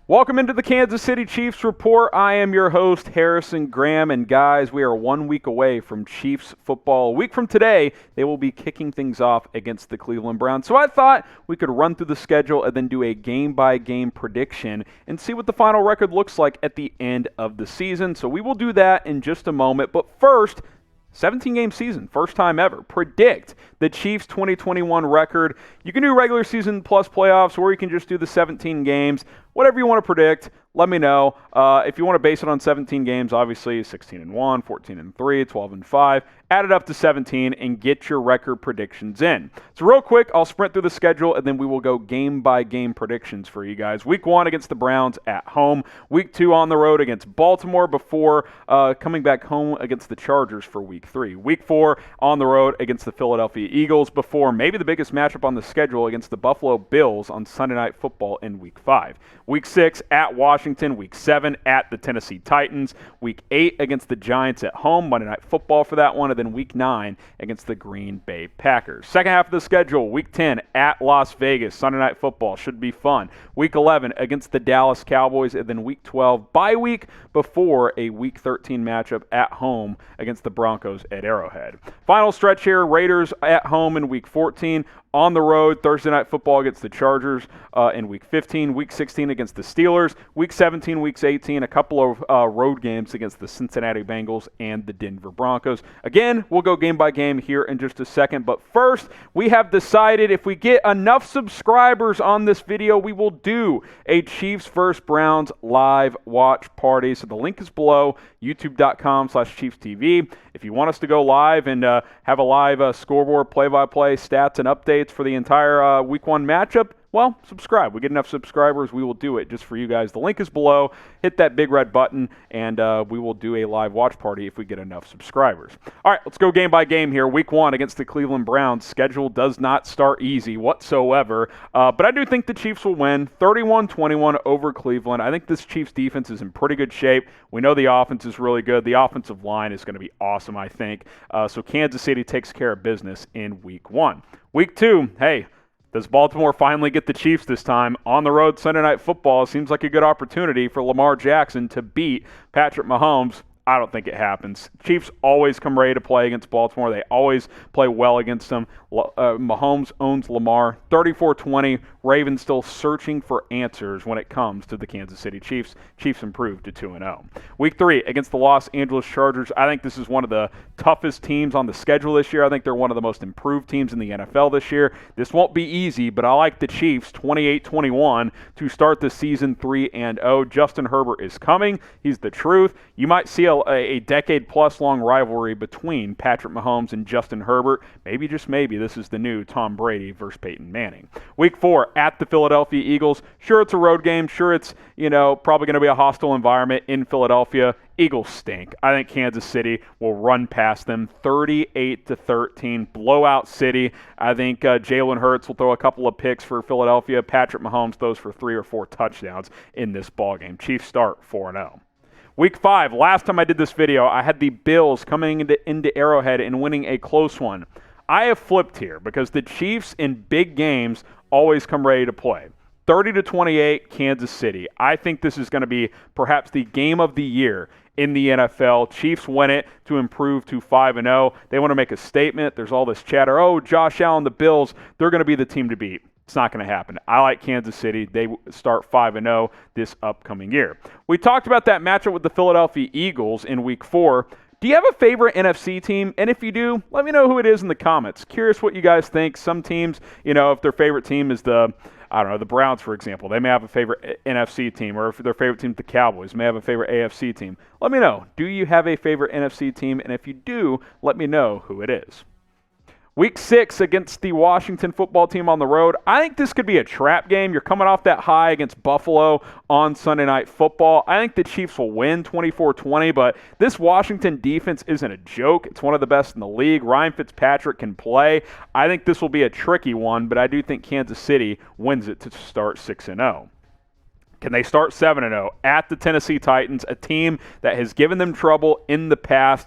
Welcome into the Kansas City Chiefs Report. I am your host, Harrison Graham, and guys, we are 1 week away from Chiefs football. A week from today, they will be kicking things off against the Cleveland Browns. So I thought we could run through the schedule and then do a game-by-game prediction and see what the final record looks like at the end of the season. So we will do that in just a moment, but first, 17-game season, first time ever. Predict the Chiefs' 2021 record. You can do regular season plus playoffs, or you can just do the 17 games. Whatever you want to predict, let me know. If you want to base it on 17 games, obviously 16-1, 14-3, 12-5. Add it up to 17 and get your record predictions in. So real quick, I'll sprint through the schedule, and then we will go game-by-game predictions for you guys. Week 1 against the Browns at home. Week 2 on the road against Baltimore before coming back home against the Chargers for Week 3. Week 4 on the road against the Philadelphia Eagles before maybe the biggest matchup on the schedule against the Buffalo Bills on Sunday Night Football in Week 5. Week 6 at Washington. Week 7 at the Tennessee Titans. Week 8 against the Giants at home. Monday Night Football for that one. And then Week 9 against the Green Bay Packers. Second half of the schedule, Week 10 at Las Vegas. Sunday Night Football should be fun. Week 11 against the Dallas Cowboys. And then Week 12 bye week before a Week 13 matchup at home against the Broncos at Arrowhead. Final stretch here, Raiders at home in Week 14. On the road, Thursday Night Football against the Chargers in Week 15, Week 16 against the Steelers, Week 17, Week 18, a couple of road games against the Cincinnati Bengals and the Denver Broncos. Again, we'll go game by game here in just a second, but first, we have decided if we get enough subscribers on this video, we will do a Chiefs vs. Browns live watch party. So the link is below, youtube.com/ChiefsTV. If you want us to go live and have a live scoreboard, play-by-play, stats, and updates for the entire Week 1 matchup, well, subscribe. We get enough subscribers, we will do it just for you guys. The link is below. Hit that big red button, and we will do a live watch party if we get enough subscribers. All right, let's go game by game here. Week 1 against the Cleveland Browns. Schedule does not start easy whatsoever, but I do think the Chiefs will win 31-21 over Cleveland. I think this Chiefs defense is in pretty good shape. We know the offense is really good. The offensive line is going to be awesome, I think. So Kansas City takes care of business in Week 1. Week 2, hey, does Baltimore finally get the Chiefs this time? On the road, Sunday Night Football seems like a good opportunity for Lamar Jackson to beat Patrick Mahomes. I don't think it happens. Chiefs always come ready to play against Baltimore. They always play well against them. Mahomes owns Lamar. 34-20. Ravens still searching for answers when it comes to the Kansas City Chiefs. Chiefs improved to 2-0. Week 3 against the Los Angeles Chargers. I think this is one of the toughest teams on the schedule this year. I think they're one of the most improved teams in the NFL this year. This won't be easy, but I like the Chiefs 28-21 to start the season 3-0. Justin Herbert is coming. He's the truth. You might see a decade-plus long rivalry between Patrick Mahomes and Justin Herbert. Maybe, just maybe, this is the new Tom Brady versus Peyton Manning. Week 4 at the Philadelphia Eagles. Sure, it's a road game. Sure, it's, probably going to be a hostile environment in Philadelphia. Eagles stink. I think Kansas City will run past them 38-13. Blowout city. I think Jalen Hurts will throw a couple of picks for Philadelphia. Patrick Mahomes throws for 3 or 4 touchdowns in this ballgame. Chiefs start 4-0. Week 5, last time I did this video, I had the Bills coming into Arrowhead and winning a close one. I have flipped here because the Chiefs in big games always come ready to play. 30-28, Kansas City. I think this is going to be perhaps the game of the year in the NFL. Chiefs win it to improve to 5-0. They want to make a statement. There's all this chatter. Oh, Josh Allen, the Bills, they're going to be the team to beat. It's not going to happen. I like Kansas City. They start 5-0 this upcoming year. We talked about that matchup with the Philadelphia Eagles in Week 4. Do you have a favorite NFC team? And if you do, let me know who it is in the comments. Curious what you guys think. Some teams, if their favorite team is the Browns, for example, they may have a favorite NFC team, or if their favorite team is the Cowboys, may have a favorite AFC team. Let me know. Do you have a favorite NFC team? And if you do, let me know who it is. Week 6 against the Washington football team on the road. I think this could be a trap game. You're coming off that high against Buffalo on Sunday Night Football. I think the Chiefs will win 24-20, but this Washington defense isn't a joke. It's one of the best in the league. Ryan Fitzpatrick can play. I think this will be a tricky one, but I do think Kansas City wins it to start 6-0. Can they start 7-0 at the Tennessee Titans, a team that has given them trouble in the past?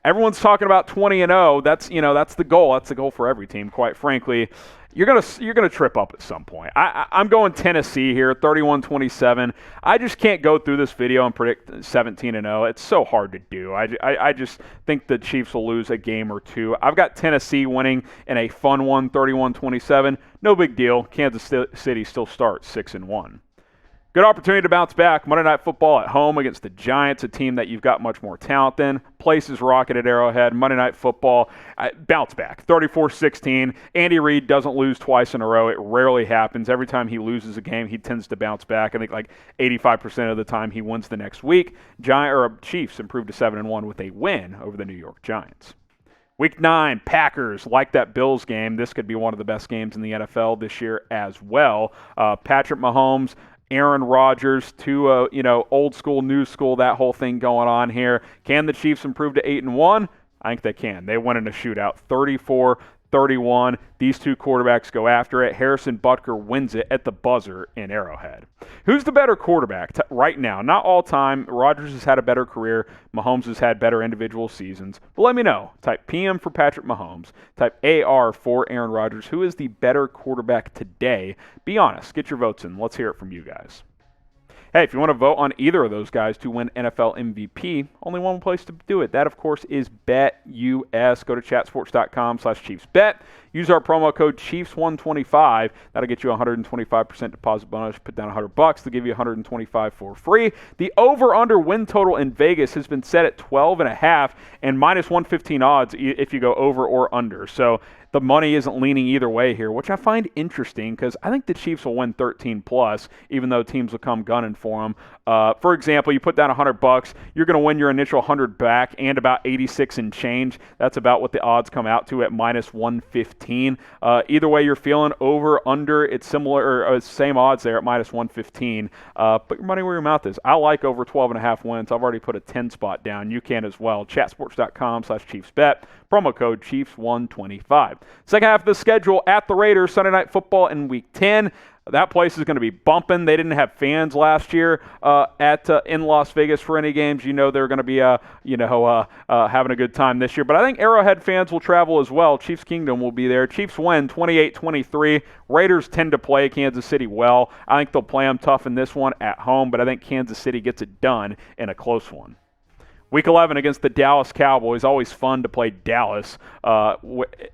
everyone's talking about 20-0. That's the goal. That's the goal for every team, quite frankly. You're gonna trip up at some point. I'm going Tennessee here, 31-27. I just can't go through this video and predict 17-0. It's so hard to do. I just think the Chiefs will lose a game or two. I've got Tennessee winning in a fun one, 31-27. No big deal. Kansas City still starts 6-1. Good opportunity to bounce back. Monday Night Football at home against the Giants, a team that you've got much more talent than. Place is rocking at Arrowhead. Monday Night Football, bounce back. 34-16. Andy Reid doesn't lose twice in a row. It rarely happens. Every time he loses a game, he tends to bounce back. I think like 85% of the time he wins the next week. Chiefs improved to 7-1 with a win over the New York Giants. Week 9, Packers, like that Bills game. This could be one of the best games in the NFL this year as well. Patrick Mahomes, Aaron Rodgers, two old school, new school, that whole thing going on here. Can the Chiefs improve to 8-1? I think they can. They win in a shootout, 34-31. These two quarterbacks go after it. Harrison Butker wins it at the buzzer in Arrowhead. Who's the better quarterback right now? Not all time. Rodgers has had a better career. Mahomes has had better individual seasons. But let me know. Type PM for Patrick Mahomes. Type AR for Aaron Rodgers. Who is the better quarterback today? Be honest. Get your votes in. Let's hear it from you guys. Hey, if you want to vote on either of those guys to win NFL MVP, only one place to do it. That, of course, is BetUS. Go to chatsports.com/ChiefsBet. Use our promo code Chiefs125. That'll get you a 125% deposit bonus. Put down $100. They'll give you $125 for free. The over-under win total in Vegas has been set at 12.5 and minus 115 odds if you go over or under. So the money isn't leaning either way here, which I find interesting because I think the Chiefs will win 13+, even though teams will come gunning for them. For example, you put down $100, you're going to win your initial 100 back and about 86 and change. That's about what the odds come out to at minus 115. Either way you're feeling, over, under, it's similar, or same odds there at minus 115. Put your money where your mouth is. I like over 12.5 wins. I've already put a 10 spot down. You can as well. Chatsports.com/ChiefsBet. Promo code Chiefs125. Second half of the schedule at the Raiders, Sunday Night Football in Week 10. That place is going to be bumping. They didn't have fans last year in Las Vegas for any games. You know they're going to be having a good time this year. But I think Arrowhead fans will travel as well. Chiefs Kingdom will be there. Chiefs win 28-23. Raiders tend to play Kansas City well. I think they'll play them tough in this one at home, but I think Kansas City gets it done in a close one. Week 11 against the Dallas Cowboys. Always fun to play Dallas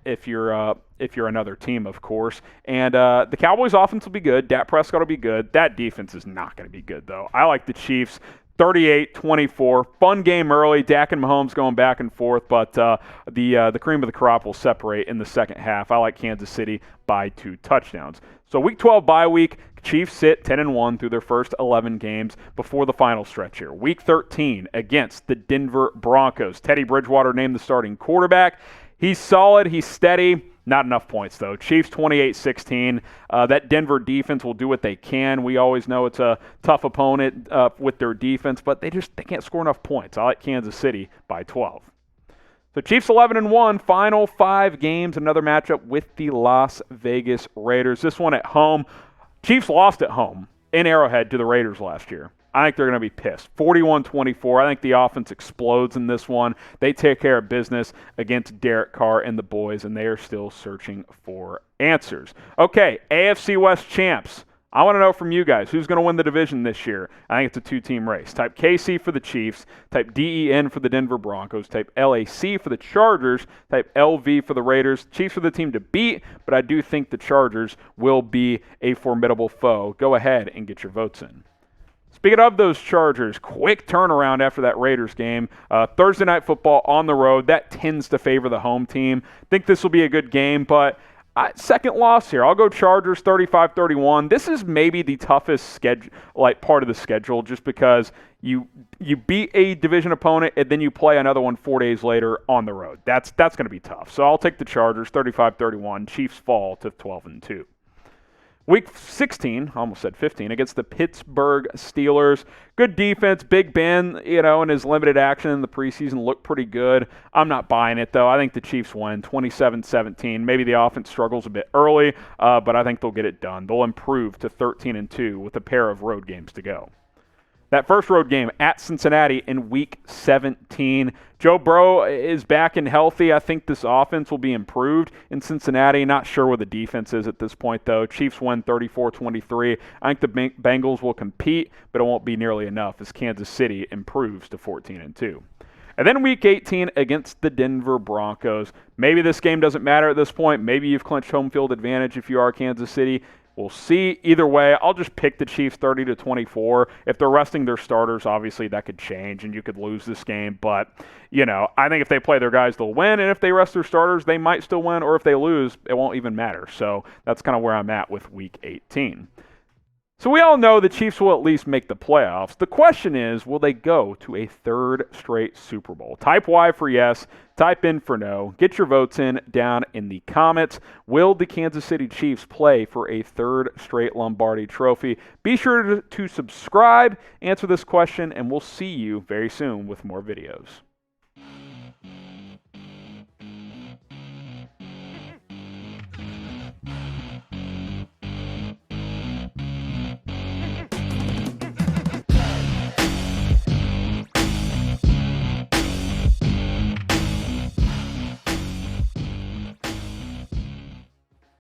if you're another team, of course. And the Cowboys' offense will be good. Dak Prescott will be good. That defense is not going to be good, though. I like the Chiefs 38-24. Fun game early. Dak and Mahomes going back and forth, but the cream of the crop will separate in the second half. I like Kansas City by 2 touchdowns. So Week 12 bye week. Chiefs sit 10-1 through their first 11 games before the final stretch here. Week 13 against the Denver Broncos. Teddy Bridgewater named the starting quarterback. He's solid. He's steady. Not enough points, though. Chiefs 28-16. That Denver defense will do what they can. We always know it's a tough opponent with their defense, but they can't score enough points. I like Kansas City by 12. So Chiefs 11-1, final 5 games, another matchup with the Las Vegas Raiders. This one at home. Chiefs lost at home in Arrowhead to the Raiders last year. I think they're going to be pissed. 41-24. I think the offense explodes in this one. They take care of business against Derek Carr and the boys, and they are still searching for answers. Okay, AFC West champs. I want to know from you guys, who's going to win the division this year? I think it's a 2-team race. Type KC for the Chiefs, type DEN for the Denver Broncos, type LAC for the Chargers, type LV for the Raiders. Chiefs are the team to beat, but I do think the Chargers will be a formidable foe. Go ahead and get your votes in. Speaking of those Chargers, quick turnaround after that Raiders game. Thursday Night Football on the road. That tends to favor the home team. Think this will be a good game, but second loss here. I'll go Chargers 35-31. This is maybe the toughest part of the schedule just because you beat a division opponent and then you play another one 4 days later on the road. That's going to be tough. So I'll take the Chargers 35-31. Chiefs fall to 12-2. Week 16, almost said 15, against the Pittsburgh Steelers. Good defense. Big Ben, in his limited action in the preseason looked pretty good. I'm not buying it, though. I think the Chiefs win 27-17. Maybe the offense struggles a bit early, but I think they'll get it done. They'll improve to 13-2 with a pair of road games to go. That first road game at Cincinnati in Week 17. Joe Burrow is back and healthy. I think this offense will be improved in Cincinnati. Not sure where the defense is at this point, though. Chiefs win 34-23. I think the Bengals will compete, but it won't be nearly enough as Kansas City improves to 14-2. And then Week 18 against the Denver Broncos. Maybe this game doesn't matter at this point. Maybe you've clinched home field advantage if you are Kansas City. We'll see. Either way, I'll just pick the Chiefs 30-24. If they're resting their starters, obviously that could change and you could lose this game. But, I think if they play their guys, they'll win. And if they rest their starters, they might still win. Or if they lose, it won't even matter. So that's kind of where I'm at with Week 18. So we all know the Chiefs will at least make the playoffs. The question is, will they go to a third straight Super Bowl? Type Y for yes, type in for no. Get your votes in down in the comments. Will the Kansas City Chiefs play for a third straight Lombardi trophy? Be sure to subscribe, answer this question, and we'll see you very soon with more videos.